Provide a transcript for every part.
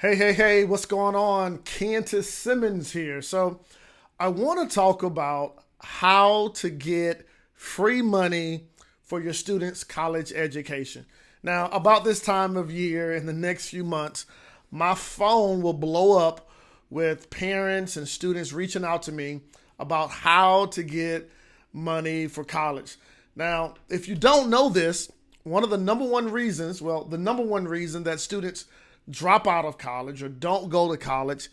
Hey, what's going on? Kantis Simmons here. So, I want to talk about how to get free money for your students' college education. Now, about this time of year, in the next few months, my phone will blow up with parents and students reaching out to me about how to get money for college. Now, if you don't know this, one of the number one reasons, well, the number one reason that students drop out of college or don't go to college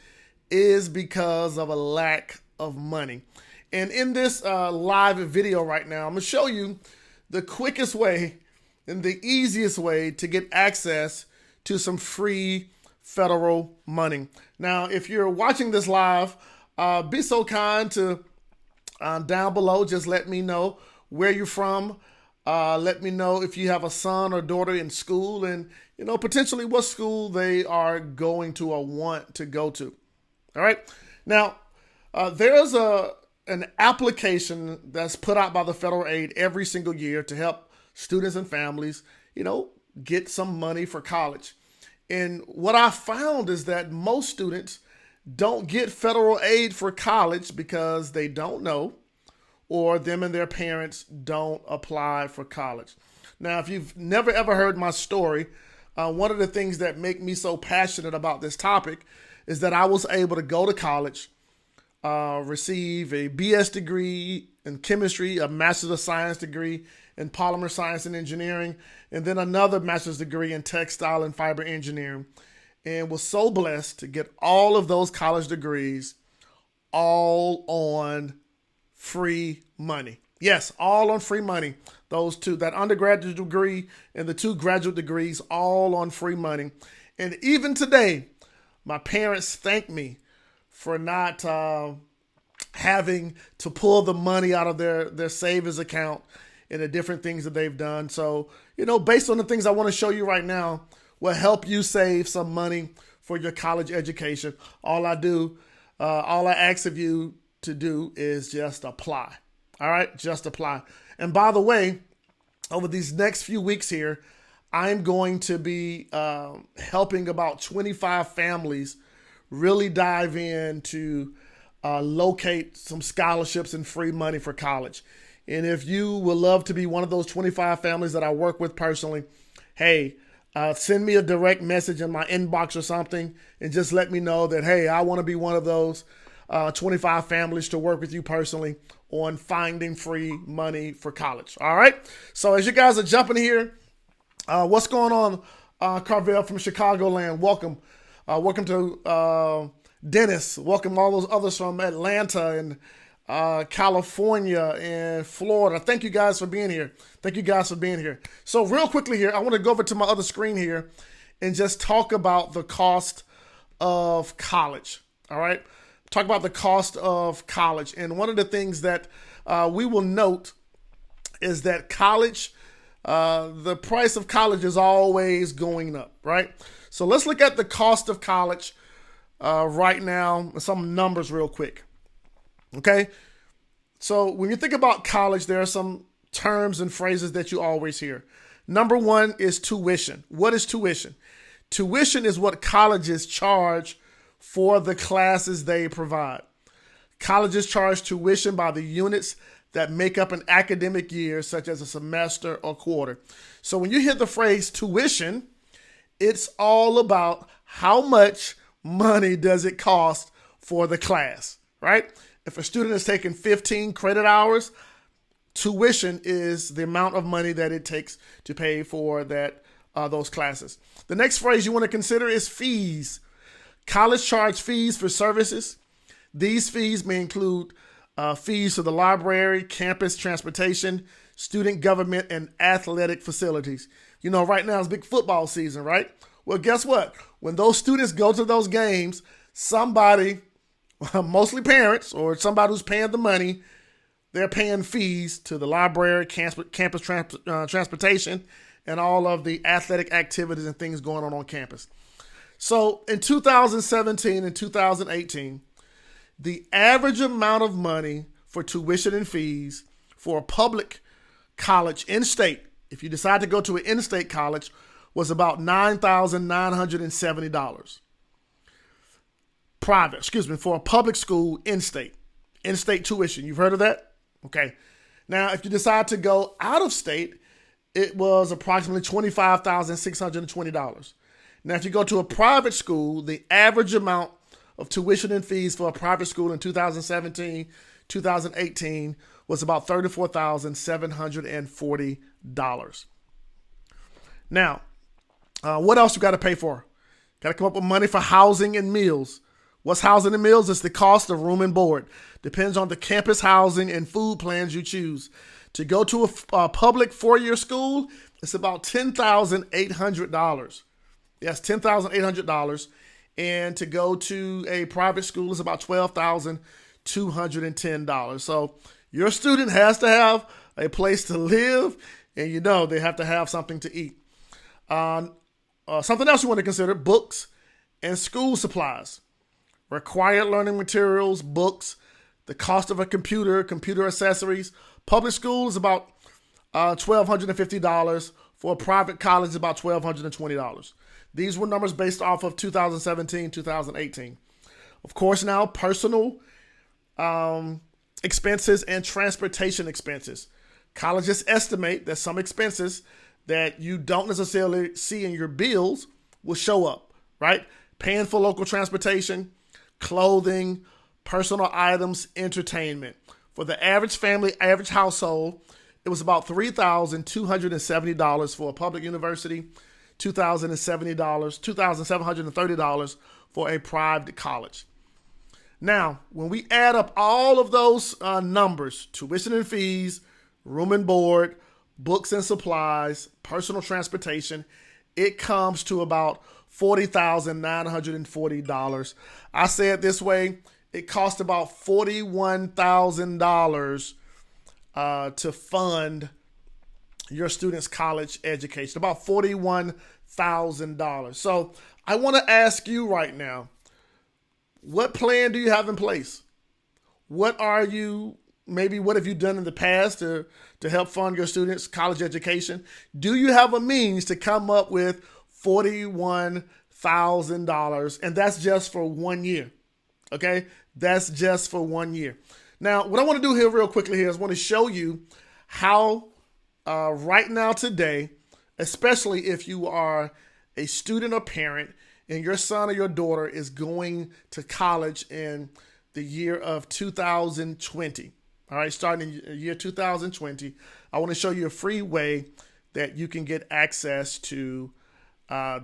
is because of a lack of money. And in this live video right now, I'm going to show you the quickest way and the easiest way to get access to some free federal money. Now, if you're watching this live, be so kind to down below, just let me know where you're from. Let me know if you have a son or daughter in school and, potentially what school they are going to or want to go to. All right. Now, there's an application that's put out by the federal aid every single year to help students and families, get some money for college. And what I found is that most students don't get federal aid for college because they don't know, or them and their parents don't apply for college. Now, if you've never ever heard my story, one of the things that make me so passionate about this topic is that I was able to go to college, receive a BS degree in chemistry, a Master's of Science degree in polymer science and engineering, and then another master's degree in textile and fiber engineering, and was so blessed to get all of those college degrees all on free money. Yes, all on free money. Those two, that undergraduate degree and the two graduate degrees, all on free money. And even today, my parents thank me for not having to pull the money out of their savings account and the different things that they've done. So, based on the things I want to show you right now, will help you save some money for your college education. All I ask of you to do is just apply. All right, just apply. And by the way, over these next few weeks here, I'm going to be helping about 25 families really dive in to locate some scholarships and free money for college. And if you would love to be one of those 25 families that I work with personally, hey, send me a direct message in my inbox or something and just let me know that, hey, I want to be one of those 25 families to work with you personally on finding free money for college. All right. So as you guys are jumping here, what's going on, Carvel from Chicagoland? Welcome. Welcome to Dennis. Welcome all those others from Atlanta and California and Florida. Thank you guys for being here. So real quickly here, I want to go over to my other screen here and just talk about the cost of college. All right. Talk about the cost of college. And one of the things that we will note is that college, the price of college is always going up, right? So let's look at the cost of college right now, some numbers real quick. Okay. So when you think about college, there are some terms and phrases that you always hear. Number one is tuition. What is tuition? Tuition is what colleges charge for the classes they provide. Colleges charge tuition by the units that make up an academic year, such as a semester or quarter. So when you hear the phrase tuition, it's all about how much money does it cost for the class, right? If a student is taking 15 credit hours, tuition is the amount of money that it takes to pay for those classes. The next phrase you want to consider is fees. College charge fees for services. These fees may include fees to the library, campus transportation, student government, and athletic facilities. Right now it's big football season, right? Well, guess what? When those students go to those games, somebody, mostly parents or somebody who's paying the money, they're paying fees to the library, campus transportation, and all of the athletic activities and things going on campus. So in 2017 and 2018, the average amount of money for tuition and fees for a public college in-state, if you decide to go to an in-state college, was about $9,970. for a public school in-state. In-state tuition. You've heard of that? Okay. Now, if you decide to go out of state, it was approximately $25,620. Now, if you go to a private school, the average amount of tuition and fees for a private school in 2017, 2018 was about $34,740. Now, what else you got to pay for? Got to come up with money for housing and meals. What's housing and meals? It's the cost of room and board. Depends on the campus housing and food plans you choose. To go to a public four-year school, it's about $10,800. Yes, $10,800. And to go to a private school is about $12,210. So your student has to have a place to live, and they have to have something to eat. Something else you want to consider: books and school supplies. Required learning materials, books, the cost of a computer, computer accessories. Public school is about $1,250. For a private college, about $1,220. These were numbers based off of 2017, 2018. Of course, now personal expenses and transportation expenses. Colleges estimate that some expenses that you don't necessarily see in your bills will show up, right? Paying for local transportation, clothing, personal items, entertainment. For the average family, average household, it was about $3,270 for a public university, $2,730 for a private college. Now, when we add up all of those numbers, tuition and fees, room and board, books and supplies, personal transportation, it comes to about $40,940. I say it this way: it costs about $41,000 to fund your student's college education. About $41,000. So I want to ask you right now, what plan do you have in place? What have you done in the past to help fund your students' college education? Do you have a means to come up with $41,000? And that's just for 1 year. Okay? That's just for 1 year. Now, what I want to do here real quickly here is I want to show you how right now today, especially if you are a student or parent and your son or your daughter is going to college in the year of 2020. All right, starting in year 2020, I want to show you a free way that you can get access to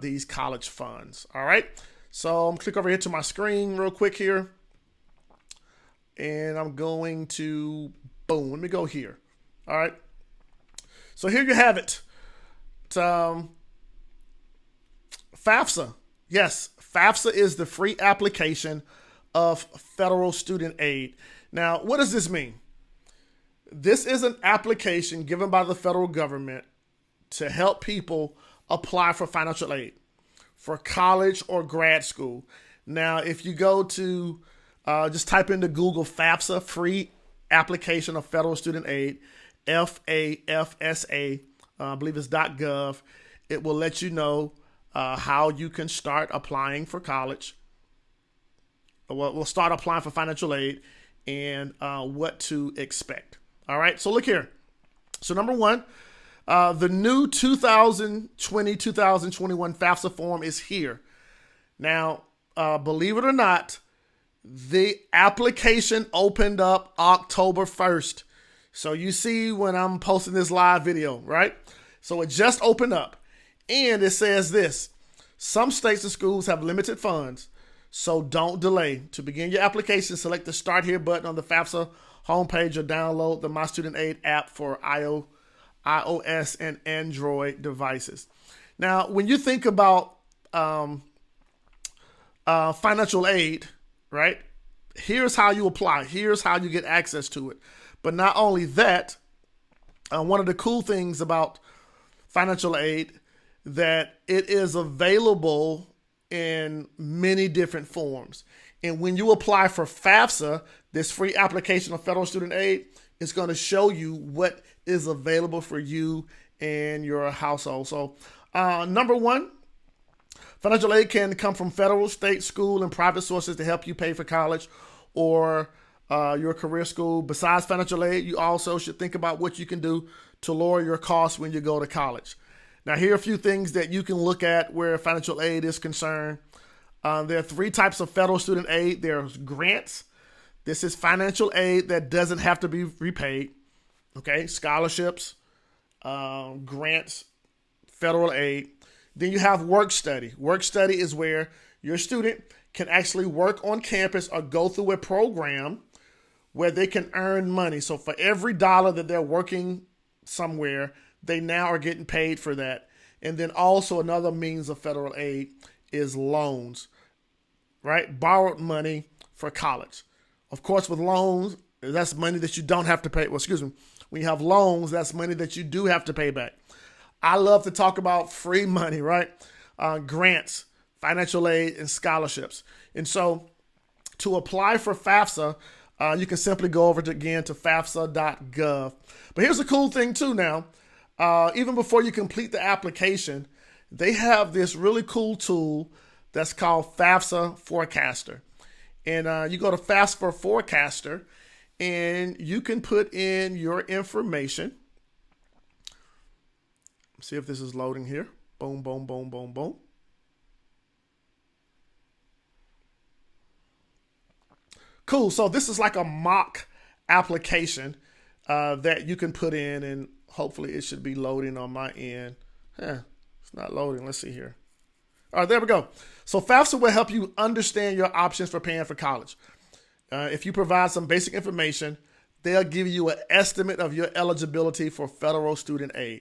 these college funds. All right, so I'm going to click over here to my screen real quick here. And I'm going to, boom, let me go here. All right. So here you have it. FAFSA. Yes, FAFSA is the free application of federal student aid. Now, what does this mean? This is an application given by the federal government to help people apply for financial aid for college or grad school. Now, if you go to just type into Google FAFSA, free application of federal student aid, FAFSA, I believe it's .gov. It will let you know how you can start applying for college. We'll start applying for financial aid and what to expect. All right, so look here. So number one, the new 2020-2021 FAFSA form is here. Now, believe it or not, the application opened up October 1st. So you see when I'm posting this live video, right? So it just opened up. And it says this: some states and schools have limited funds, so don't delay. To begin your application, select the Start Here button on the FAFSA homepage or download the My Student Aid app for iOS and Android devices. Now, when you think about financial aid, right? Here's how you apply. Here's how you get access to it. But not only that, one of the cool things about financial aid, that it is available in many different forms. And when you apply for FAFSA, this free application of federal student aid, it's going to show you what is available for you and your household. So number one, Financial aid can come from federal, state, school, and private sources to help you pay for college or your career school. Besides financial aid, you also should think about what you can do to lower your costs when you go to college. Now, here are a few things that you can look at where financial aid is concerned. There are 3 types of federal student aid. There's grants. This is financial aid that doesn't have to be repaid. Okay, scholarships, grants, federal aid. Then you have work study. Work study is where your student can actually work on campus or go through a program where they can earn money. So for every dollar that they're working somewhere, they now are getting paid for that. And then also another means of federal aid is loans, right? Borrowed money for college. Of course, with loans, that's money that you don't have to pay. Well, excuse me. When you have loans, that's money that you do have to pay back. I love to talk about free money, right? Grants, financial aid, and scholarships. And so to apply for FAFSA, you can simply go over to FAFSA.gov. But here's the cool thing too now. Even before you complete the application, they have this really cool tool that's called FAFSA Forecaster. And you go to FAFSA Forecaster, and you can put in your information. See if this is loading here. Boom, boom, boom, boom, boom. Cool. So this is like a mock application that you can put in, and hopefully it should be loading on my end. It's not loading. Let's see here. All right, there we go. So FAFSA will help you understand your options for paying for college. If you provide some basic information, they'll give you an estimate of your eligibility for federal student aid.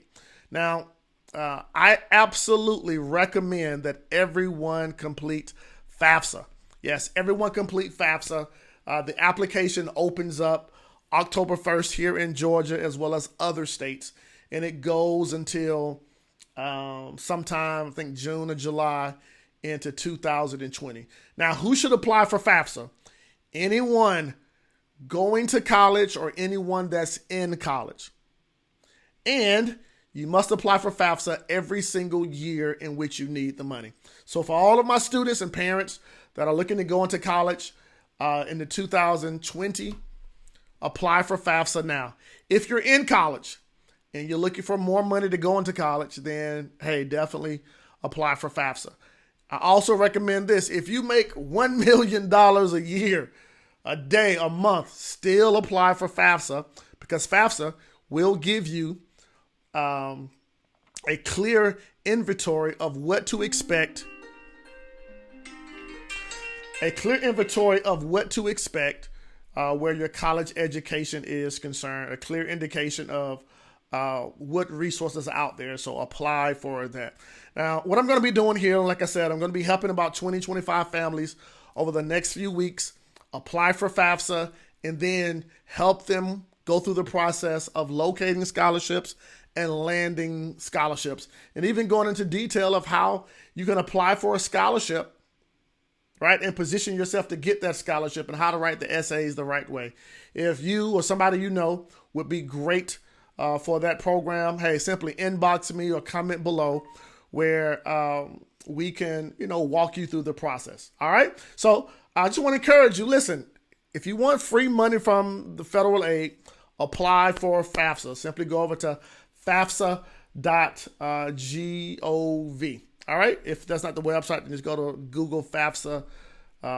Now, I absolutely recommend that everyone complete FAFSA. Yes, everyone complete FAFSA. The application opens up October 1st here in Georgia as well as other states, and it goes until sometime, I think June or July into 2020. Now, who should apply for FAFSA? Anyone going to college or anyone that's in college. And you must apply for FAFSA every single year in which you need the money. So for all of my students and parents that are looking to go into college in the 2020, apply for FAFSA now. If you're in college and you're looking for more money to go into college, then hey, definitely apply for FAFSA. I also recommend this. If you make $1 million a year, a day, a month, still apply for FAFSA, because FAFSA will give you a clear inventory of what to expect. A clear inventory of what to expect where your college education is concerned. A clear indication of what resources are out there. So apply for that. Now, what I'm going to be doing here, like I said, I'm going to be helping about 20, 25 families over the next few weeks apply for FAFSA and then help them go through the process of locating scholarships and landing scholarships, and even going into detail of how you can apply for a scholarship, right, and position yourself to get that scholarship and how to write the essays the right way. If you or somebody you know would be great for that program, hey, simply inbox me or comment below where we can, walk you through the process. All right. So I just want to encourage you, listen, if you want free money from the federal aid, apply for FAFSA. Simply go over to FAFSA.gov. All right. If that's not the website, then just go to Google FAFSA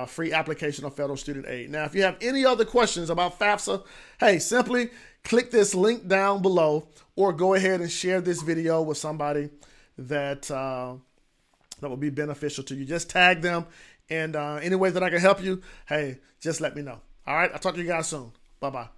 free application of federal student aid. Now, if you have any other questions about FAFSA, hey, simply click this link down below or go ahead and share this video with somebody that will be beneficial to you. Just tag them, and any way that I can help you, hey, just let me know. All right. I'll talk to you guys soon. Bye-bye.